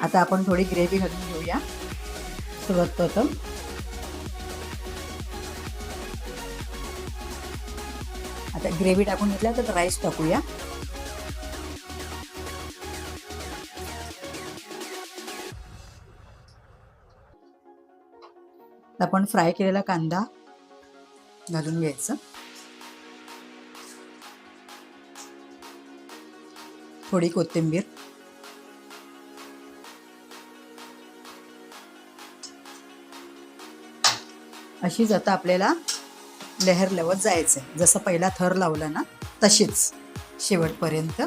आता आपण थोडी ग्रेव्ही घालून घेऊया सर्वप्रथम. आता ग्रेव्ही टाकून घेतल्या तर राईस टाकूया. आपण फ्राय केलेला कांदा घालून घ्यायचं. थोडी कोथिंबीर, अशीच आता आपल्याला लेहर लावत जायचं. जसं पहिला थर लावला ना तशीच शेवटपर्यंत.